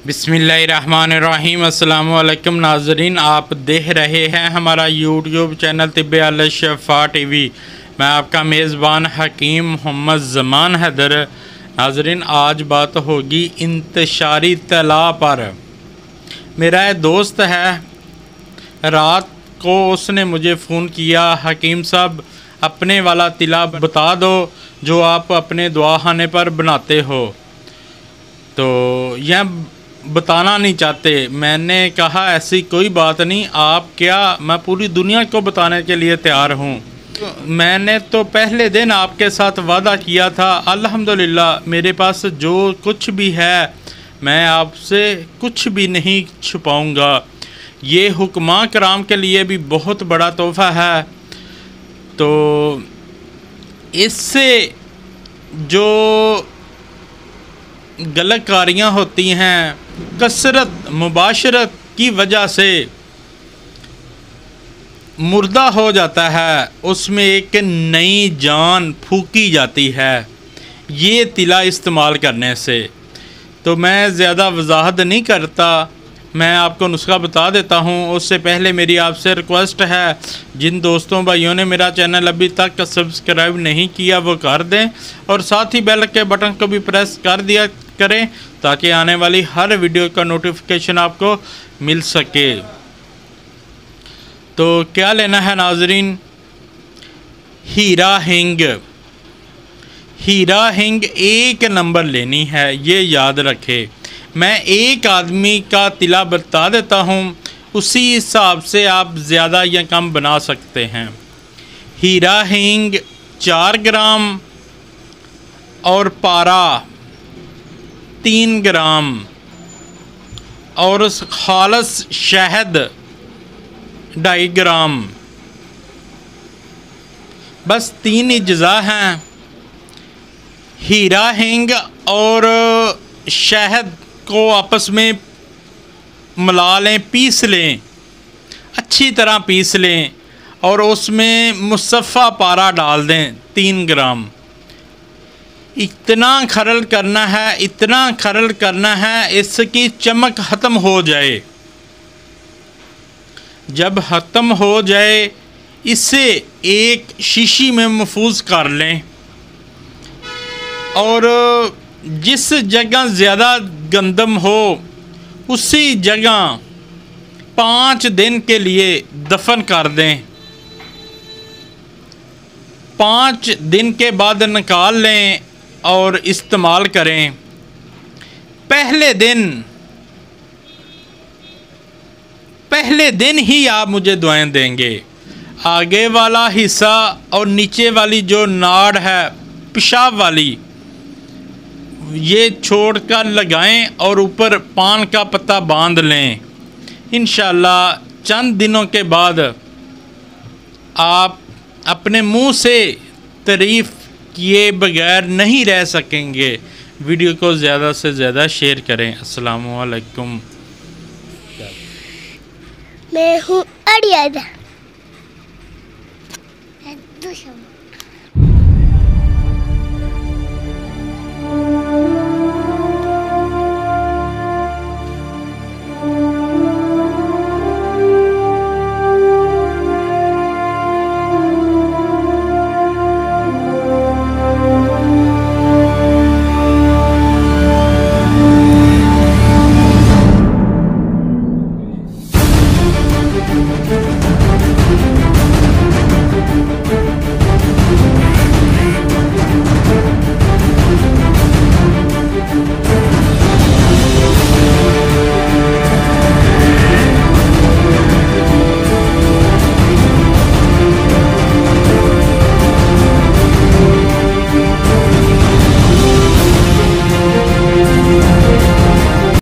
बिस्मिल्लाहिर्रहमानिर्रहीम। अस्सलाम वालेकुम नाज़रीन, आप देख रहे हैं हमारा यूट्यूब चैनल तिब्बे अल शफ़ा टीवी। मैं आपका मेज़बान हकीम मोहम्मद ज़मान हैदर। नाज़रीन, आज बात होगी इंतशारी तला पर। मेरा एक दोस्त है, रात को उसने मुझे फ़ोन किया, हकीम साहब अपने वाला तिला बता दो जो आप अपने दुआखाने पर बनाते हो। तो यह बताना नहीं चाहते। मैंने कहा ऐसी कोई बात नहीं, आप क्या, मैं पूरी दुनिया को बताने के लिए तैयार हूँ। मैंने तो पहले दिन आपके साथ वादा किया था, अल्हम्दुलिल्लाह मेरे पास जो कुछ भी है मैं आपसे कुछ भी नहीं छुपाऊँगा। ये हुक्मा कराम के लिए भी बहुत बड़ा तोहफ़ा है। तो इससे जो गलत कारियाँ होती हैं, कसरत मुबाशरत की वजह से मुर्दा हो जाता है, उसमें एक नई जान फूकी जाती है ये तिला इस्तेमाल करने से। तो मैं ज़्यादा वजाहत नहीं करता, मैं आपको नुस्खा बता देता हूँ। उससे पहले मेरी आपसे रिक्वेस्ट है, जिन दोस्तों भाइयों ने मेरा चैनल अभी तक सब्सक्राइब नहीं किया वो कर दें, और साथ ही बेल के बटन को भी प्रेस कर दिया करें ताकि आने वाली हर वीडियो का नोटिफिकेशन आपको मिल सके। तो क्या लेना है नाजरीन, हीरा हिंग। हीरा हिंग 1 नंबर लेनी है, ये याद रखे। मैं एक आदमी का तिला बता देता हूँ, उसी हिसाब से आप ज़्यादा या कम बना सकते हैं। हीरा हिंग 4 ग्राम और पारा 3 ग्राम और खालस शहद 2.5 ग्राम, बस 3 अज्जा हैं। हीरा हिंग और शहद को आपस में मिला लें, पीस लें, अच्छी तरह पीस लें, और उसमें मुसफ़ा पारा डाल दें 3 ग्राम। इतना खरल करना है, इतना खरल करना है इसकी चमक ख़त्म हो जाए। जब ख़त्म हो जाए इसे एक शीशी में महफूज कर लें, और जिस जगह ज़्यादा गंदम हो उसी जगह 5 दिन के लिए दफन कर दें। 5 दिन के बाद निकाल लें और इस्तेमाल करें। पहले दिन ही आप मुझे दुआएं देंगे। आगे वाला हिस्सा और नीचे वाली जो नाड़ है पेशाब वाली, ये छोड़कर लगाएं और ऊपर पान का पत्ता बांध लें। इंशाअल्लाह चंद दिनों के बाद आप अपने मुंह से तारीफ़ किए बगैर नहीं रह सकेंगे। वीडियो को ज़्यादा से ज़्यादा शेयर करें। अस्सलामु अलैकुम। मैं हूँ अरियाना।